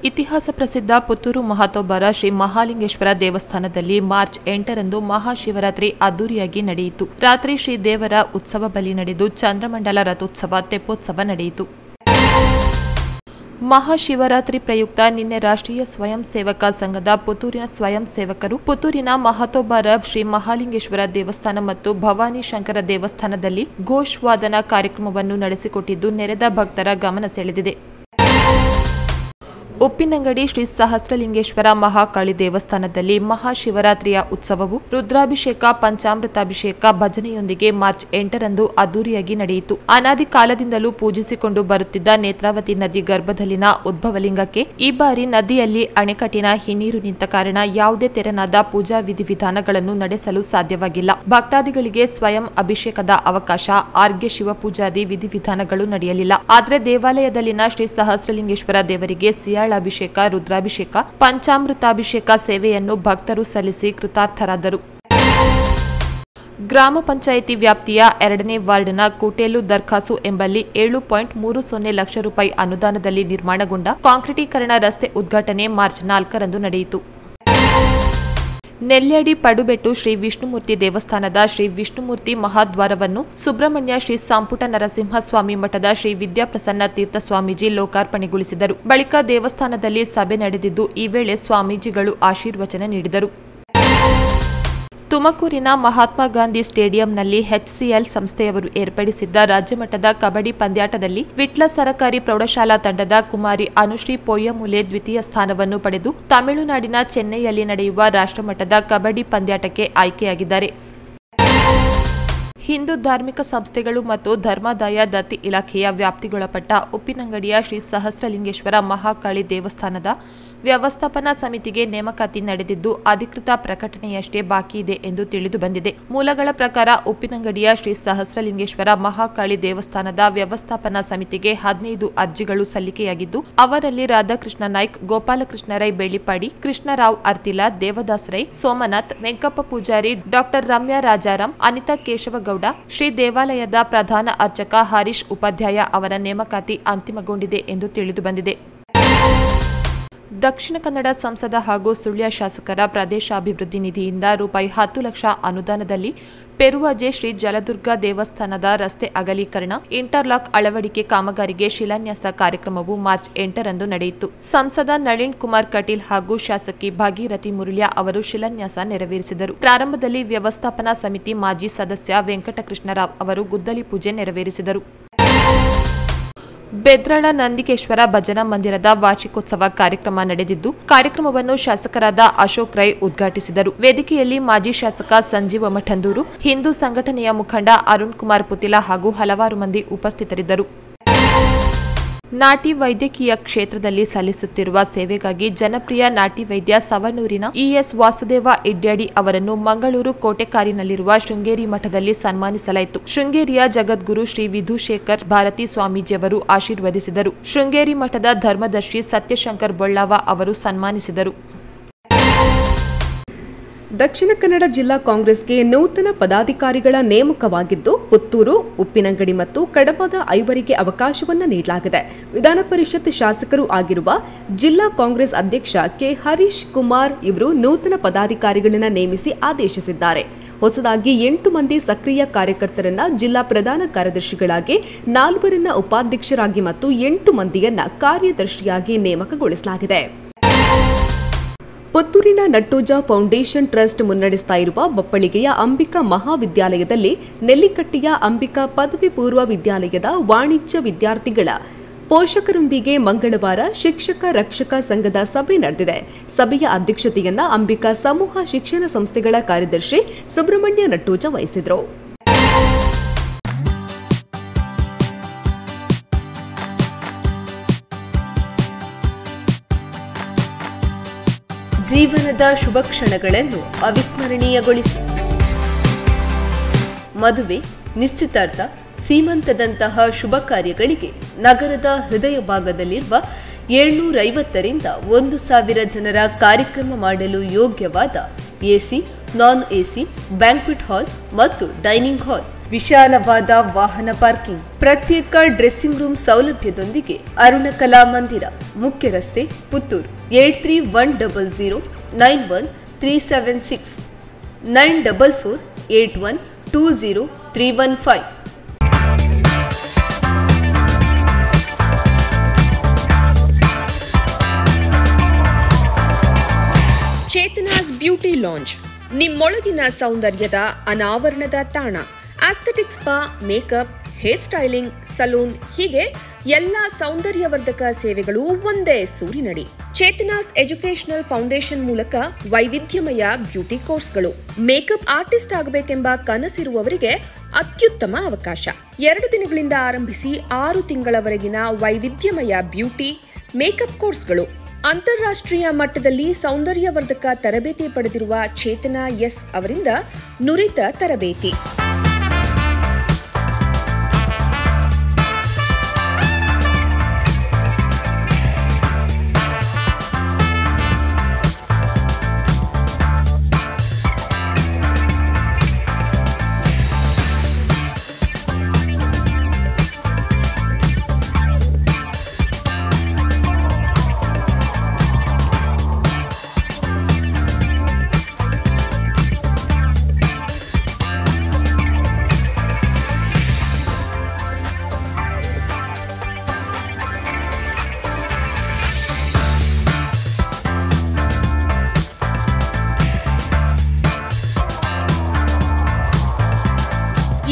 ಇತಿಹಾಸ ಪ್ರಸಿದ್ಧ ಪುತ್ತೂರು ಮಹಾತೋಬರ ಶ್ರೀ ಮಹಾಲಿಂಗೇಶ್ವರ ದೇವಸ್ಥಾನದಲ್ಲಿ ಮಾರ್ಚ್ 8ರಂದು ಮಹಾಶಿವರಾತ್ರಿ ಅದ್ದೂರಿಯಾಗಿ ನಡೆಯಿತು. ರಾತ್ರಿ ಶ್ರೀ ದೇವರ ಉತ್ಸವ ಬಲಿ ನಡೆದು ಚಂದ್ರಮಂಡಲ ರಥೋತ್ಸವ ತೆಪ್ಪೋತ್ಸವ ನಡೆಯಿತು. ಮಹಾಶಿವರಾತ್ರಿ ಪ್ರಯುಕ್ತ ನಿನ್ನೆ ರಾಷ್ಟ್ರೀಯ ಸ್ವಯಂ ಸೇವಕ ಸಂಘದ ಪುತ್ತೂರಿನ ಸ್ವಯಂ ಸೇವಕರು ಪುತ್ತೂರಿನ ಮಹಾತೋಬರ ಶ್ರೀ ಮಹಾಲಿಂಗೇಶ್ವರ ದೇವಸ್ಥಾನ ಮತ್ತು ಭವಾನಿ ಶಂಕರ ದೇವಸ್ಥಾನದಲ್ಲಿ ಘೋಷ್ ವಾದನ ಕಾರ್ಯಕ್ರಮವನ್ನು ನಡೆಸಿಕೊಟ್ಟಿದ್ದು ನೆರೆದ ಭಕ್ತರ ಗಮನ ಸೆಳೆದಿದೆ. ಉಪ್ಪಿನಂಗಡಿ ಶ್ರೀ ಸಹಸ್ರಲಿಂಗೇಶ್ವರ ಮಹಾಕಾಳಿ ದೇವಸ್ಥಾನದಲ್ಲಿ ಮಹಾಶಿವರಾತ್ರಿಯ ಉತ್ಸವವು ರುದ್ರಾಭಿಷೇಕ, ಪಂಚಾಮೃತಾಭಿಷೇಕ, ಭಜನೆಯೊಂದಿಗೆ ಮಾರ್ಚ್ 8ರಂದು ಅದ್ದೂರಿಯಾಗಿ ನಡೆಯಿತು. ಅನಾದಿ ಕಾಲದಿಂದಲೂ ಪೂಜಿಸಿಕೊಂಡು ಬರುತ್ತಿದ್ದ ನೇತ್ರಾವತಿ ನದಿ ಗರ್ಭದಲ್ಲಿನ ಉದ್ಭವಲಿಂಗಕ್ಕೆ ಈ ಬಾರಿ ನದಿಯಲ್ಲಿ ಅಣೆಕಟ್ಟಿನ ಹಿನ್ನೀರು ನಿಂತ ಕಾರಣ ಯಾವುದೇ ತೆರನಾದ ಪೂಜಾ ವಿಧಿವಿಧಾನಗಳನ್ನು ನಡೆಸಲು ಸಾಧ್ಯವಾಗಿಲ್ಲ. ಭಕ್ತಾದಿಗಳಿಗೆ ಸ್ವಯಂ ಅಭಿಷೇಕದ ಅವಕಾಶ, ಆರ್ಘ್ಯ ಶಿವಪೂಜಾದಿ ವಿಧಿವಿಧಾನಗಳು ನಡೆಯಲಿಲ್ಲ. ಆದರೆ ದೇವಾಲಯದಲ್ಲಿನ ಶ್ರೀ ಸಹಸ್ರಲಿಂಗೇಶ್ವರ ದೇವರಿಗೆ ಅಭಿಷೇಕ, ರುದ್ರಾಭಿಷೇಕ, ಪಂಚಾಮೃತಾಭಿಷೇಕ ಸೇವೆಯನ್ನು ಭಕ್ತರು ಸಲ್ಲಿಸಿ ಕೃತಾರ್ಥರಾದರು. ಗ್ರಾಮ ಪಂಚಾಯಿತಿ ವ್ಯಾಪ್ತಿಯ 2ನೇ ವಾರ್ಡ್ನ ಕೂಟೇಲು ದರ್ಖಾಸು ಎಂಬಲ್ಲಿ 7.30 ಲಕ್ಷ ರೂಪಾಯಿ ಅನುದಾನದಲ್ಲಿ ನಿರ್ಮಾಣಗೊಂಡ ಕಾಂಕ್ರೀಟೀಕರಣ ರಸ್ತೆ ಉದ್ಘಾಟನೆ ಮಾರ್ಚ್ 4ರಂದು ನಡೆಯಿತು. ನೆಲ್ಯಾಡಿ ಪಡುಬೆಟ್ಟು ಶ್ರೀ ವಿಷ್ಣುಮೂರ್ತಿ ದೇವಸ್ಥಾನದ ಶ್ರೀ ವಿಷ್ಣುಮೂರ್ತಿ ಮಹಾದ್ವಾರವನ್ನು ಸುಬ್ರಹ್ಮಣ್ಯ ಶ್ರೀ ಸಂಪುಟ ನರಸಿಂಹಸ್ವಾಮಿ ಮಠದ ಶ್ರೀ ವಿದ್ಯಾಪ್ರಸನ್ನ ತೀರ್ಥ ಸ್ವಾಮೀಜಿ ಲೋಕಾರ್ಪಣೆಗೊಳಿಸಿದರು. ಬಳಿಕ ದೇವಸ್ಥಾನದಲ್ಲಿ ಸಭೆ ನಡೆದಿದ್ದು ಈ ವೇಳೆ ಸ್ವಾಮೀಜಿಗಳು ಆಶೀರ್ವಚನ ನೀಡಿದರು. ತುಮಕೂರಿನ ಮಹಾತ್ಮ ಗಾಂಧಿ ಸ್ಟೇಡಿಯಂನಲ್ಲಿ ಎಚ್ಸಿಎಲ್ ಸಂಸ್ಥೆಯವರು ಏರ್ಪಡಿಸಿದ್ದ ರಾಜ್ಯಮಟ್ಟದ ಕಬಡ್ಡಿ ಪಂದ್ಯಾಟದಲ್ಲಿ ವಿಟ್ಲ ಸರಕಾರಿ ಪ್ರೌಢಶಾಲಾ ತಂಡದ ಕುಮಾರಿ ಅನುಶ್ರೀ ಪೊಯ್ಯಮೂಲೆ ದ್ವಿತೀಯ ಸ್ಥಾನವನ್ನು ಪಡೆದು ತಮಿಳುನಾಡಿನ ಚೆನ್ನೈಯಲ್ಲಿ ನಡೆಯುವ ರಾಷ್ಟ್ರಮಟ್ಟದ ಕಬಡ್ಡಿ ಪಂದ್ಯಾಟಕ್ಕೆ ಆಯ್ಕೆಯಾಗಿದ್ದಾರೆ. ಹಿಂದೂ ಧಾರ್ಮಿಕ ಸಂಸ್ಥೆಗಳು ಮತ್ತು ಧರ್ಮಾದಾಯ ದತ್ತಿ ಇಲಾಖೆಯ ವ್ಯಾಪ್ತಿಗೊಳಪಟ್ಟ ಉಪ್ಪಿನಂಗಡಿಯ ಶ್ರೀ ಸಹಸ್ರಲಿಂಗೇಶ್ವರ ಮಹಾಕಾಳಿ ದೇವಸ್ಥಾನದ ವ್ಯವಸ್ಥಾಪನಾ ಸಮಿತಿಗೆ ನೇಮಕಾತಿ ನಡೆದಿದ್ದು ಅಧಿಕೃತ ಪ್ರಕಟಣೆಯಷ್ಟೇ ಬಾಕಿ ಇದೆ ಎಂದು ತಿಳಿದು ಬಂದಿದೆ. ಮೂಲಗಳ ಪ್ರಕಾರ ಉಪ್ಪಿನಂಗಡಿಯ ಶ್ರೀ ಸಹಸ್ರಲಿಂಗೇಶ್ವರ ಮಹಾಕಾಳಿ ದೇವಸ್ಥಾನದ ವ್ಯವಸ್ಥಾಪನಾ ಸಮಿತಿಗೆ 15 ಅರ್ಜಿಗಳು ಸಲ್ಲಿಕೆಯಾಗಿದ್ದು ಅವರಲ್ಲಿ ರಾಧಾಕೃಷ್ಣ ನಾಯ್ಕ್, ಗೋಪಾಲಕೃಷ್ಣ ರೈ ಬೆಳ್ಳಿಪಾಡಿ, ಕೃಷ್ಣರಾವ್ ಅರ್ತಿಲ, ದೇವದಾಸ್ ರೈ, ಸೋಮನಾಥ್, ವೆಂಕಪ್ಪ ಪೂಜಾರಿ, ಡಾಕ್ಟರ್ ರಮ್ಯಾ ರಾಜಾರಾಮ್, ಅನಿತಾ ಕೇಶವಗೌಡ, ಶ್ರೀ ದೇವಾಲಯದ ಪ್ರಧಾನ ಅರ್ಚಕ ಹರೀಶ್ ಉಪಾಧ್ಯಾಯ ಅವರ ನೇಮಕಾತಿ ಅಂತಿಮಗೊಂಡಿದೆ ಎಂದು ತಿಳಿದು ಬಂದಿದೆ. ದಕ್ಷಿಣ ಕನ್ನಡ ಸಂಸದ ಹಾಗೂ ಸುಳ್ಯ ಶಾಸಕರ ಪ್ರದೇಶಾಭಿವೃದ್ಧಿ ನಿಧಿಯಿಂದ ರೂಪಾಯಿ 10 ಲಕ್ಷ ಅನುದಾನದಲ್ಲಿ ಪೆರುವಾಜೆ ಶ್ರೀ ಜಲದುರ್ಗ ದೇವಸ್ಥಾನದ ರಸ್ತೆ ಅಗಲೀಕರಣ, ಇಂಟರ್ಲಾಕ್ ಅಳವಡಿಕೆ ಕಾಮಗಾರಿಗೆ ಶಿಲಾನ್ಯಾಸ ಕಾರ್ಯಕ್ರಮವು ಮಾರ್ಚ್ 8ರಂದು ನಡೆಯಿತು. ಸಂಸದ ನಳಿನ್ ಕುಮಾರ್ ಕಟೀಲ್ ಹಾಗೂ ಶಾಸಕಿ ಭಾಗೀರಥಿ ಮುರಳ್ಯ ಅವರು ಶಿಲಾನ್ಯಾಸ ನೆರವೇರಿಸಿದರು. ಪ್ರಾರಂಭದಲ್ಲಿ ವ್ಯವಸ್ಥಾಪನಾ ಸಮಿತಿ ಮಾಜಿ ಸದಸ್ಯ ವೆಂಕಟಕೃಷ್ಣರಾವ್ ಅವರು ಗುದ್ದಲಿ ಪೂಜೆ ನೆರವೇರಿಸಿದರು. ಬೆದ್ರಳ ನಂದಿಕೇಶ್ವರ ಭಜನಾ ಮಂದಿರದ ವಾರ್ಷಿಕೋತ್ಸವ ಕಾರ್ಯಕ್ರಮ ನಡೆದಿದ್ದು ಕಾರ್ಯಕ್ರಮವನ್ನು ಶಾಸಕರಾದ ಅಶೋಕ್ ರೈ ಉದ್ಘಾಟಿಸಿದರು. ವೇದಿಕೆಯಲ್ಲಿ ಮಾಜಿ ಶಾಸಕ ಸಂಜೀವ ಮಠಂದೂರು, ಹಿಂದೂ ಸಂಘಟನೆಯ ಮುಖಂಡ ಅರುಣ್ ಕುಮಾರ್ ಪುತಿಲ ಹಾಗೂ ಹಲವಾರು ಮಂದಿ ಉಪಸ್ಥಿತರಿದ್ದರು. ನಾಟಿ ವೈದ್ಯಕೀಯ ಕ್ಷೇತ್ರದಲ್ಲಿ ಸಲ್ಲಿಸುತ್ತಿರುವ ಸೇವೆಗಾಗಿ ಜನಪ್ರಿಯ ನಾಟಿ ವೈದ್ಯ ಸವಣೂರಿನ ಇಎಸ್ ವಾಸುದೇವ ಇಡ್ಯಾಡಿ ಅವರನ್ನು ಮಂಗಳೂರು ಕೋಟೆಕಾರಿನಲ್ಲಿರುವ ಶೃಂಗೇರಿ ಮಠದಲ್ಲಿ ಸನ್ಮಾನಿಸಲಾಯಿತು. ಶೃಂಗೇರಿಯ ಜಗದ್ಗುರು ಶ್ರೀ ವಿಧುಶೇಖರ್ ಭಾರತಿ ಸ್ವಾಮೀಜಿಯವರು ಆಶೀರ್ವದಿಸಿದರು. ಶೃಂಗೇರಿ ಮಠದ ಧರ್ಮದರ್ಶಿ ಸತ್ಯಶಂಕರ್ ಬೊಳ್ಳಾವ ಅವರು ಸನ್ಮಾನಿಸಿದರು. ದಕ್ಷಿಣ ಕನ್ನಡ ಜಿಲ್ಲಾ ಕಾಂಗ್ರೆಸ್ಗೆ ನೂತನ ಪದಾಧಿಕಾರಿಗಳ ನೇಮಕವಾಗಿದ್ದು ಪುತ್ತೂರು, ಉಪ್ಪಿನಂಗಡಿ ಮತ್ತು ಕಡಬದ 5 ಅವಕಾಶವನ್ನು ನೀಡಲಾಗಿದೆ. ವಿಧಾನ ಪರಿಷತ್ ಶಾಸಕರು ಆಗಿರುವ ಜಿಲ್ಲಾ ಕಾಂಗ್ರೆಸ್ ಅಧ್ಯಕ್ಷ ಕೆ ಹರೀಶ್ ಕುಮಾರ್ ಇವರು ನೂತನ ಪದಾಧಿಕಾರಿಗಳನ್ನು ನೇಮಿಸಿ ಆದೇಶಿಸಿದ್ದಾರೆ. ಹೊಸದಾಗಿ 8 ಮಂದಿ ಸಕ್ರಿಯ ಕಾರ್ಯಕರ್ತರನ್ನ ಜಿಲ್ಲಾ ಪ್ರಧಾನ ಕಾರ್ಯದರ್ಶಿಗಳಾಗಿ, 4 ಉಪಾಧ್ಯಕ್ಷರಾಗಿ ಮತ್ತು 8 ಮಂದಿಯನ್ನ ಕಾರ್ಯದರ್ಶಿಯಾಗಿ ನೇಮಕಗೊಳಿಸಲಾಗಿದೆ. ಪುತ್ತೂರಿನ ನಟ್ಟೋಜ ಫೌಂಡೇಶನ್ ಟ್ರಸ್ಟ್ ಮುನ್ನಡೆಸ್ತಾ ಇರುವ ಬಪ್ಪಳಿಗೆಯ ಅಂಬಿಕಾ ಮಹಾವಿದ್ಯಾಲಯದಲ್ಲಿ ನೆಲ್ಲಿಕಟ್ಟಿಯ ಅಂಬಿಕಾ ಪದವಿ ಪೂರ್ವ ವಿದ್ಯಾಲಯದ ವಾಣಿಜ್ಯ ವಿದ್ಯಾರ್ಥಿಗಳ ಪೋಷಕರೊಂದಿಗೆ ಮಂಗಳವಾರ ಶಿಕ್ಷಕ ರಕ್ಷಕ ಸಂಘದ ಸಭೆ ನಡೆದಿದೆ. ಸಭೆಯ ಅಧ್ಯಕ್ಷತೆಯನ್ನ ಅಂಬಿಕಾ ಸಮೂಹ ಶಿಕ್ಷಣ ಸಂಸ್ಥೆಗಳ ಕಾರ್ಯದರ್ಶಿ ಸುಬ್ರಹ್ಮಣ್ಯ ನಟ್ಟೋಜ ವಹಿಸಿದರು. ಜೀವನದ ಶುಭ ಕ್ಷಣಗಳನ್ನು ಅವಿಸ್ಮರಣೀಯಗೊಳಿಸಿ. ಮದುವೆ, ನಿಶ್ಚಿತಾರ್ಥ, ಸೀಮಂತದಂತಹ ಶುಭ ಕಾರ್ಯಗಳಿಗೆ ನಗರದ ಹೃದಯ ಭಾಗದಲ್ಲಿರುವ 750ರಿಂದ 1000 ಜನರ ಕಾರ್ಯಕ್ರಮ ಮಾಡಲು ಯೋಗ್ಯವಾದ ಎಸಿ, ನಾನ್ ಎಸಿ, ಬ್ಯಾಂಕ್ವೆಟ್ ಹಾಲ್ ಮತ್ತು ಡೈನಿಂಗ್ ಹಾಲ್, ವಿಶಾಲವಾದ ವಾಹನ ಪಾರ್ಕಿಂಗ್, ಪ್ರತ್ಯೇಕ ಡ್ರೆಸ್ಸಿಂಗ್ ರೂಮ್ ಸೌಲಭ್ಯದೊಂದಿಗೆ ಅರುಣ ಕಲಾ ಮಂದಿರ, ಮುಖ್ಯ ರಸ್ತೆ, ಪುತ್ತೂರು. 8310091376 9448120315. ಚೇತನಾಸ್ ಬ್ಯೂಟಿ ಲಾಂಜ್, ನಿಮ್ಮೊಳಗಿನ ಸೌಂದರ್ಯದ ಅನಾವರಣದ ತಾಣ. Aesthetic spa, makeup, hair styling, salon ಹೀಗೆ ಎಲ್ಲ ಸೌಂದರ್ಯವರ್ಧಕ ಸೇವೆಗಳು ಒಂದೇ ಸೂರಿನಡಿ. ಚೇತನಾಸ್ ಎಜುಕೇಶನಲ್ ಫೌಂಡೇಶನ್ ಮೂಲಕ ವೈವಿಧ್ಯಮಯ ಬ್ಯೂಟಿ ಕೋರ್ಸ್ಗಳು. ಮೇಕಪ್ ಆರ್ಟಿಸ್ಟ್ ಆಗಬೇಕೆಂಬ ಕನಸಿರುವವರಿಗೆ ಅತ್ಯುತ್ತಮ ಅವಕಾಶ. 2 ದಿನಗಳಿಂದ ಆರಂಭಿಸಿ 6 ತಿಂಗಳವರೆಗಿನ ವೈವಿಧ್ಯಮಯ ಬ್ಯೂಟಿ ಮೇಕಪ್ ಕೋರ್ಸ್ಗಳು. ಅಂತಾರಾಷ್ಟ್ರೀಯ ಮಟ್ಟದಲ್ಲಿ ಸೌಂದರ್ಯವರ್ಧಕ ತರಬೇತಿ ಪಡೆದಿರುವ ಚೇತನಾ ಎಸ್ ಅವರಿಂದ ನುರಿತ ತರಬೇತಿ.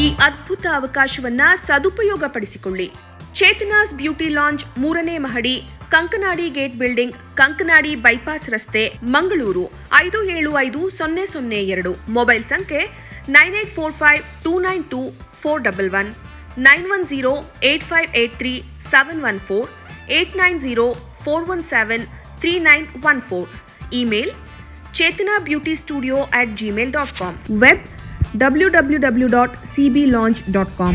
ಈ ಅದ್ಭುತ ಅವಕಾಶವನ್ನ ಸದುಪಯೋಗಪಡಿಸಿಕೊಳ್ಳಿ. ಚೇತನಾಸ್ ಬ್ಯೂಟಿ ಲಾಂಜ್ 3ನೇ ಮಹಡಿ, Kankanadi gate building, Kankanadi bypass ರಸ್ತೆ, ಮಂಗಳೂರು 575002. ಮೊಬೈಲ್ ಸಂಖ್ಯೆ 9845292411, 9108583714, 8904173914. Email chetanabeautystudio@gmail.com. Web www.cblaunch.com.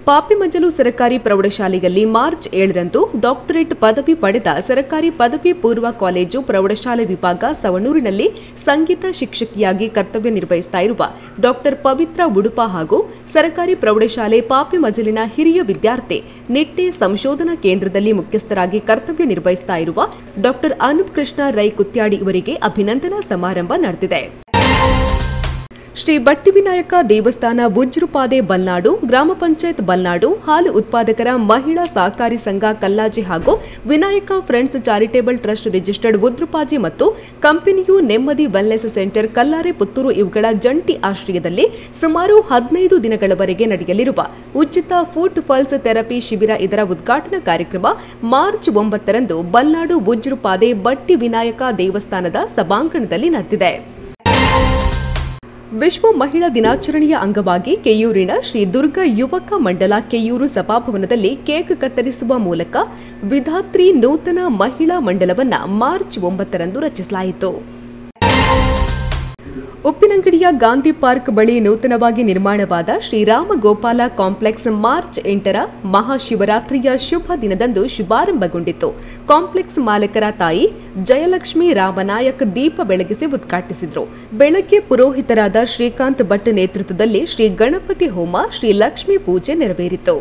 ಪಾಪಿಮಂಜಲು ಸರ್ಕಾರಿ ಪ್ರೌಢಶಾಲೆಯಲ್ಲಿ ಮಾರ್ಚ್ 7ರಂದು ಡಾಕ್ಟರೇಟ್ ಪದವಿ ಪಡೆದ ಸರ್ಕಾರಿ ಪದವಿ ಪೂರ್ವ ಕಾಲೇಜು ಪ್ರೌಢಶಾಲೆ ವಿಭಾಗ ಸವಣೂರಿನಲ್ಲಿ ಸಂಗೀತ ಶಿಕ್ಷಕಿಯಾಗಿ ಕರ್ತವ್ಯ ನಿರ್ವಹಿಸ್ತಾ ಇರುವ ಡಾಕ್ಟರ್ ಪವಿತ್ರ ಉಡುಪ ಹಾಗೂ ಸರ್ಕಾರಿ ಪ್ರೌಢಶಾಲೆ ಪಾಪಿಮಂಜಲಿನ ಹಿರಿಯ ವಿದ್ಯಾರ್ಥಿ ನಿಟ್ಟೆ ಸಂಶೋಧನಾ ಕೇಂದ್ರದಲ್ಲಿ ಮುಖ್ಯಸ್ಥರಾಗಿ ಕರ್ತವ್ಯ ನಿರ್ವಹಿಸ್ತಾ ಇರುವ ಡಾಕ್ಟರ್ ಅನೂಪ್ ಕೃಷ್ಣ ರೈ ಕುತ್ಯಾಡಿ ಇವರಿಗೆ ಅಭಿನಂದನಾ ಸಮಾರಂಭ ನಡೆದಿದೆ. ಶ್ರೀ ಬಟ್ಟಿವಿನಾಯಕ ದೇವಸ್ಥಾನ ಬುಜ್ರುಪಾದೆ ಬಲ್ನಾಡು, ಗ್ರಾಮ ಪಂಚಾಯತ್ ಬಲ್ನಾಡು, ಹಾಲು ಉತ್ಪಾದಕರ ಮಹಿಳಾ ಸಹಕಾರಿ ಸಂಘ ಕಲ್ಲಾಜಿ ಹಾಗೂ Vinayaka friends charitable trust registered ಉದ್ರುಪಾಜಿ ಮತ್ತು ಕಂಪನಿಯು ನೆಮ್ಮದಿ ವೆಲ್ನೆಸ್ ಸೆಂಟರ್ ಕಲ್ಲಾರೆ ಪುತ್ತೂರು ಇವುಗಳ ಜಂಟಿ ಆಶ್ರಯದಲ್ಲಿ ಸುಮಾರು 15 ದಿನಗಳವರೆಗೆ ನಡೆಯಲಿರುವ ಉಚಿತ ಫುಟ್ ಪಲ್ಸ್ ಥೆರಪಿ ಶಿಬಿರ ಇದರ ಉದ್ಘಾಟನಾ ಕಾರ್ಯಕ್ರಮ ಮಾರ್ಚ್ 9ರಂದು ಬಲ್ನಾಡು ಬುಜ್ರುಪಾದೆ ಬಟ್ಟಿ ವಿನಾಯಕ ದೇವಸ್ಥಾನದ ಸಭಾಂಗಣದಲ್ಲಿ ನಡೆದಿದೆ. ವಿಶ್ವ ಮಹಿಳಾ ದಿನಾಚರಣೆಯ ಅಂಗವಾಗಿ ಕೆಯೂರಿನ ಶ್ರೀ ದುರ್ಗಾ ಯುವಕ ಮಂಡಲ ಕೆಯೂರು ಸಭಾಭವನದಲ್ಲಿ ಕೇಕ್ ಕತ್ತರಿಸುವ ಮೂಲಕ ವಿಧಾತ್ರಿ ನೂತನ ಮಹಿಳಾ ಮಂಡಲವನ್ನು ಮಾರ್ಚ್ 9ರಂದು ರಚಿಸಲಾಯಿತು. ಉಪ್ಪಿನಂಗಡಿಯ ಗಾಂಧಿ ಪಾರ್ಕ್ ಬಳಿ ನೂತನವಾಗಿ ನಿರ್ಮಾಣವಾದ ಶ್ರೀರಾಮ ಗೋಪಾಲ ಕಾಂಪ್ಲೆಕ್ಸ್ ಮಾರ್ಚ್ 8ರ ಮಹಾಶಿವರಾತ್ರಿಯ ಶುಭ ದಿನದಂದು ಶುಭಾರಂಭಗೊಂಡಿತು. ಕಾಂಪ್ಲೆಕ್ಸ್ ಮಾಲಕರ ತಾಯಿ ಜಯಲಕ್ಷ್ಮಿ ರಾಮನಾಯಕ್ ದೀಪ ಬೆಳಗಿಸಿ ಉದ್ಘಾಟಿಸಿದರು. ಬೆಳಗ್ಗೆ ಪುರೋಹಿತರಾದ ಶ್ರೀಕಾಂತ್ ಭಟ್ ನೇತೃತ್ವದಲ್ಲಿ ಶ್ರೀ ಗಣಪತಿ ಹೋಮ, ಶ್ರೀ ಲಕ್ಷ್ಮೀ ಪೂಜೆ ನೆರವೇರಿತು.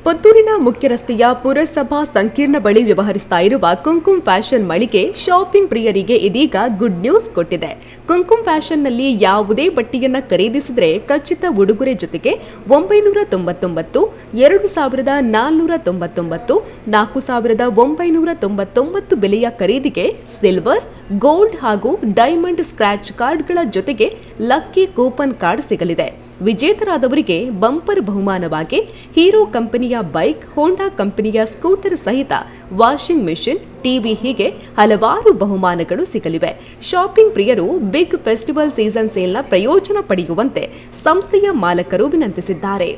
ಪುತ್ತೂರಿನ ಮುಖ್ಯ ರಸ್ತೆಯ ಪುರಸಭಾ ಸಂಕೀರ್ಣ ಬಳಿ ವ್ಯವಹರಿಸ್ತಾ ಇರುವ ಕುಂಕುಮ್ ಫ್ಯಾಷನ್ ಮಳಿಗೆ ಶಾಪಿಂಗ್ ಪ್ರಿಯರಿಗೆ ಇದೀಗ ಗುಡ್ ನ್ಯೂಸ್ ಕೊಟ್ಟಿದೆ. ಕುಂಕುಮ್ ಫ್ಯಾಷನ್ನಲ್ಲಿ ಯಾವುದೇ ಬಟ್ಟೆಯನ್ನ ಖರೀದಿಸಿದರೆ ಖಚಿತ ಉಡುಗೊರೆ ಜೊತೆಗೆ 999, 2499, 4999 ಬೆಲೆಯ ಖರೀದಿಗೆ ಸಿಲ್ವರ್, ಗೋಲ್ಡ್ ಹಾಗೂ ಡೈಮಂಡ್ ಸ್ಕ್ರಾಚ್ ಕಾರ್ಡ್ಗಳ ಜೊತೆಗೆ ಲಕ್ಕಿ ಕೂಪನ್ ಕಾರ್ಡ್ ಸಿಗಲಿದೆ. ವಿಜೇತರಾದವರಿಗೆ ಬಂಪರ್ ಬಹುಮಾನವಾಗಿ ಹೀರೋ ಕಂಪನಿಯ ಬೈಕ್, ಹೋಂಡಾ ಕಂಪನಿಯ ಸ್ಕೂಟರ್ ಸಹಿತ ವಾಷಿಂಗ್ ಮೆಷಿನ್, ಟಿವಿ ಹೀಗೆ ಹಲವಾರು ಬಹುಮಾನಗಳು ಸಿಗಲಿವೆ. ಶಾಪಿಂಗ್ ಪ್ರಿಯರು ಬಿಗ್ ಫೆಸ್ಟಿವಲ್ ಸೀಸನ್ ಸೇಲ್ನ ಪ್ರಯೋಜನ ಪಡೆಯುವಂತೆ ಸಂಸ್ಥೆಯ ಮಾಲಕರು ವಿನಂತಿಸಿದ್ದಾರೆ.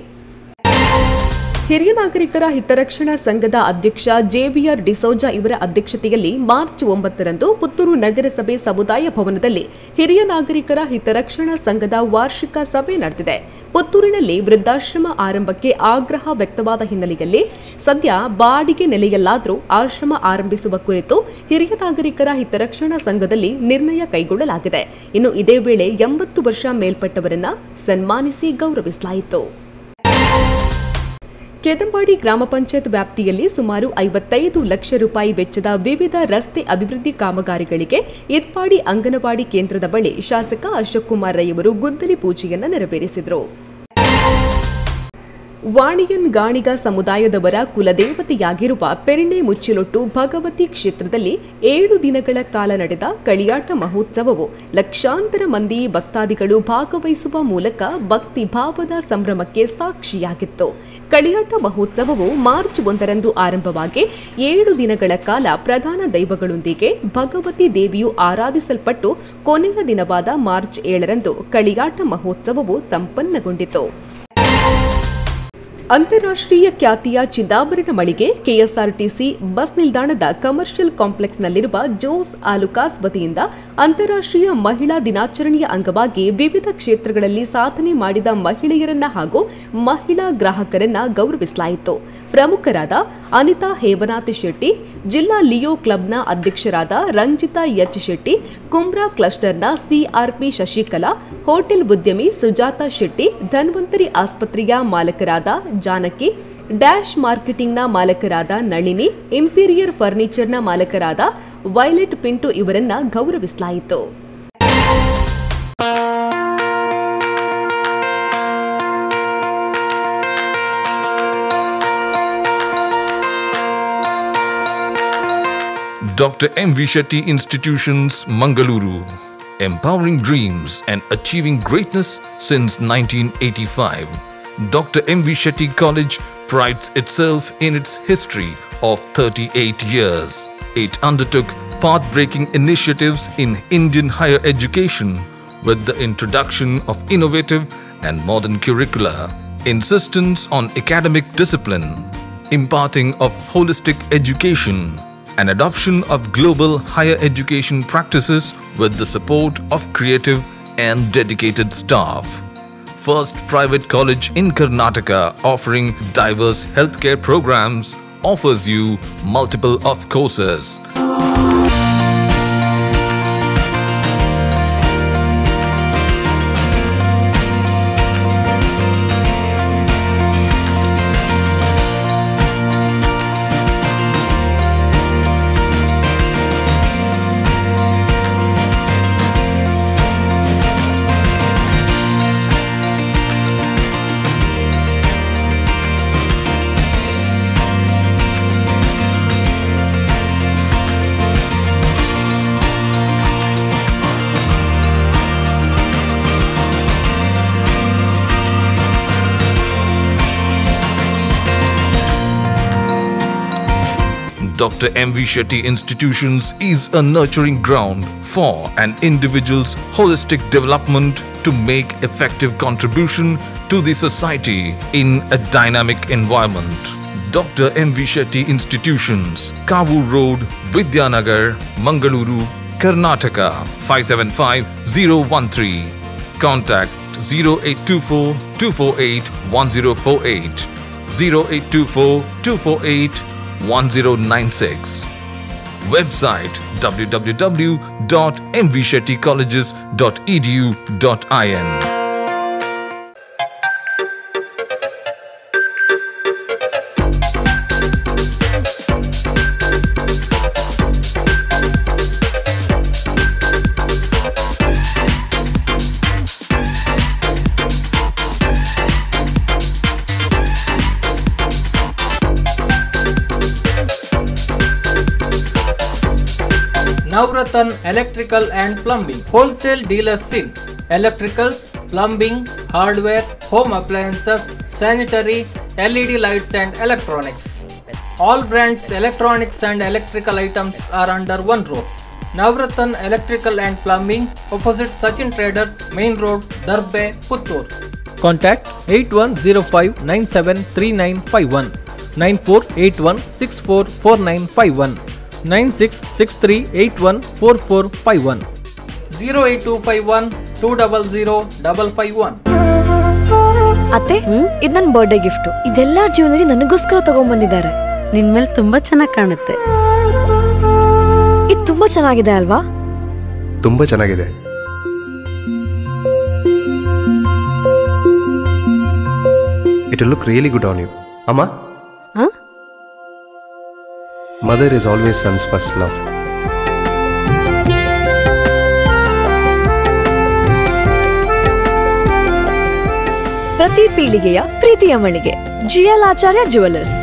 ಹಿರಿಯ ನಾಗರಿಕರ ಹಿತರಕ್ಷಣಾ ಸಂಘದ ಅಧ್ಯಕ್ಷ ಜೆವಿಆರ್ ಡಿಸೋಜಾ ಇವರ ಅಧ್ಯಕ್ಷತೆಯಲ್ಲಿ ಮಾರ್ಚ್ 9ರಂದು ಪುತ್ತೂರು ನಗರಸಭೆ ಸಮುದಾಯ ಭವನದಲ್ಲಿ ಹಿರಿಯ ನಾಗರಿಕರ ಹಿತರಕ್ಷಣಾ ಸಂಘದ ವಾರ್ಷಿಕ ಸಭೆ ನಡೆದಿದೆ. ಪುತ್ತೂರಿನಲ್ಲಿ ವೃದ್ಧಾಶ್ರಮ ಆರಂಭಕ್ಕೆ ಆಗ್ರಹ ವ್ಯಕ್ತವಾದ ಹಿನ್ನೆಲೆಯಲ್ಲಿ ಸದ್ಯ ಬಾಡಿಗೆ ನೆಲೆಯಲ್ಲಾದರೂ ಆಶ್ರಮ ಆರಂಭಿಸುವ ಕುರಿತು ಹಿರಿಯ ನಾಗರಿಕರ ಹಿತರಕ್ಷಣಾ ಸಂಘದಲ್ಲಿ ನಿರ್ಣಯ ಕೈಗೊಳ್ಳಲಾಗಿದೆ. ಇನ್ನು ಇದೇ ವೇಳೆ 80 ವರ್ಷ ಮೇಲ್ಪಟ್ಟವರನ್ನ ಸನ್ಮಾನಿಸಿ ಗೌರವಿಸಲಾಯಿತು. ಕೆದಂಬಾಡಿ ಗ್ರಾಮ ಪಂಚಾಯತ್ ವ್ಯಾಪ್ತಿಯಲ್ಲಿ ಸುಮಾರು 55 ಲಕ್ಷ ರೂಪಾಯಿ ವೆಚ್ಚದ ವಿವಿಧ ರಸ್ತೆ ಅಭಿವೃದ್ಧಿ ಕಾಮಗಾರಿಗಳಿಗೆ ಇತ್ಪಾಡಿ ಅಂಗನವಾಡಿ ಕೇಂದ್ರದ ಬಳಿ ಶಾಸಕ ಅಶೋಕ್ ಕುಮಾರ್ ರೈ ಅವರು ಗುದ್ದಲಿ ಪೂಜೆಯನ್ನು ನೆರವೇರಿಸಿದರು. ವಾಣಿಯನ್ ಗಾಣಿಗ ಸಮುದಾಯದವರ ಕುಲದೇವತೆಯಾಗಿರುವ ಪೆರಿಣೆ ಮುಚ್ಚಿಲೊಟ್ಟು ಭಗವತಿ ಕ್ಷೇತ್ರದಲ್ಲಿ 7 ದಿನಗಳ ಕಾಲ ನಡೆದ ಕಳಿಯಾಟ ಮಹೋತ್ಸವವು ಲಕ್ಷಾಂತರ ಮಂದಿ ಭಕ್ತಾದಿಗಳು ಭಾಗವಹಿಸುವ ಮೂಲಕ ಭಕ್ತಿ ಭಾವದ ಸಂಭ್ರಮಕ್ಕೆ ಸಾಕ್ಷಿಯಾಗಿತ್ತು. ಕಳಿಯಾಟ ಮಹೋತ್ಸವವು ಮಾರ್ಚ್ 1ರಂದು ಆರಂಭವಾಗಿ 7 ದಿನಗಳ ಕಾಲ ಪ್ರಧಾನ ದೈವಗಳೊಂದಿಗೆ ಭಗವತಿ ದೇವಿಯು ಆರಾಧಿಸಲ್ಪಟ್ಟು ಕೊನೆಯ ದಿನವಾದ ಮಾರ್ಚ್ 7ರಂದು ಕಳಿಯಾಟ ಮಹೋತ್ಸವವು ಸಂಪನ್ನಗೊಂಡಿತು. ಅಂತಾರಾಷ್ಟ್ರೀಯ ಖ್ಯಾತಿಯ ಚಿದಾಭರಣ ಮಳಿಗೆ ಕೆಎಸ್ಆರ್ಟಿಸಿ ಬಸ್ ನಿಲ್ದಾಣದ ಕಮರ್ಷಿಯಲ್ ಕಾಂಪ್ಲೆಕ್ಸ್ನಲ್ಲಿರುವ ಜೋಸ್ ಆಲುಕಾಸ್ ವತಿಯಿಂದ ಅಂತಾರಾಷ್ಟ್ರೀಯ ಮಹಿಳಾ ದಿನಾಚರಣೆಯ ಅಂಗವಾಗಿ ವಿವಿಧ ಕ್ಷೇತ್ರಗಳಲ್ಲಿ ಸಾಧನೆ ಮಾಡಿದ ಮಹಿಳೆಯರನ್ನ ಹಾಗೂ ಮಹಿಳಾ ಗ್ರಾಹಕರನ್ನ ಗೌರವಿಸಲಾಯಿತು. ಪ್ರಮುಖರಾದ ಅನಿತಾ ಹೇಮನಾಥ್ ಶೆಟ್ಟಿ, ಜಿಲ್ಲಾ ಲಿಯೋ ಕ್ಲಬ್ನ ಅಧ್ಯಕ್ಷರಾದ ರಂಜಿತಾ ಎಚ್ ಶೆಟ್ಟಿ, ಕುಮ್ರಾ ಕ್ಲಸ್ಟರ್ನ ಸಿಆರ್ಪಿ ಶಶಿಕಲಾ, ಹೋಟೆಲ್ ಉದ್ಯಮಿ ಸುಜಾತಾ ಶೆಟ್ಟಿ, ಧನ್ವಂತರಿ ಆಸ್ಪತ್ರೆಯ ಮಾಲಕರಾದ ಜಾನಕಿ, ಡ್ಯಾಶ್ ಮಾರ್ಕೆಟಿಂಗ್ನ ಮಾಲಕರಾದ ನಳಿನಿ, ಇಂಪೀರಿಯರ್ ಫರ್ನಿಚರ್ನ ಮಾಲಕರಾದ ವೈಲೆಟ್ ಪಿಂಟು ಇವರನ್ನ ಗೌರವಿಸಲಾಯಿತು. Dr. M.V. Shetty Institutions, Mangaluru. Empowering dreams and achieving greatness since 1985. Dr. M.V. Shetty College prides itself in its history of 38 years. It undertook path-breaking initiatives in Indian higher education with the introduction of innovative and modern curricula, insistence on academic discipline, imparting of holistic education, and adoption of global higher education practices with the support of creative and dedicated staff. First private college in Karnataka offering diverse healthcare programs, offers you multiple of courses. Dr. M.V. Shetty Institutions is a nurturing ground for an individual's holistic development to make effective contribution to the society in a dynamic environment. Dr. M.V. Shetty Institutions, Kavu Road, Vidyanagar, Mangaluru, Karnataka, 575013. Contact 0824-248-1048, 0824-248-1096. Website www.mvshettycolleges.edu.in. Navratan Electrical and Plumbing, wholesale dealers in electricals, plumbing, hardware, home appliances, sanitary, LED lights and electronics. All brands electronics and electrical items are under one roof. Navratan Electrical and Plumbing, opposite Sachin Traders, Main Road, Darbe, Puttur. Contact 8105973951, 9481644951, 9663814451, 08251200551. ಅತ್ತೆ, ಇದು ನನ್ನ birthday gift. ಇದೆಲ್ಲ ಜೀವನದಲ್ಲಿ ನನಗೋಸ್ಕರ ತಗೊಂಡ್ಬಂದಿದ್ದಾರೆ. ನಿನ್ ಮೇಲೆ ತುಂಬಾ ಚೆನ್ನಾಗಿ ಕಾಣುತ್ತೆ. ಇದು ತುಂಬಾ ಚೆನ್ನಾಗಿದೆ ಅಲ್ವಾ? ತುಂಬಾ ಚೆನ್ನಾಗಿದೆ. It will look really good on you. Amma? Huh? Mother is always son's first love. ಪ್ರತಿ ಪೀಳಿಗೆಯ ಪ್ರೀತಿಯ ಮಳಿಗೆ GL ಆಚಾರ್ಯ ಜುವೆಲ್ಲರ್ಸ್.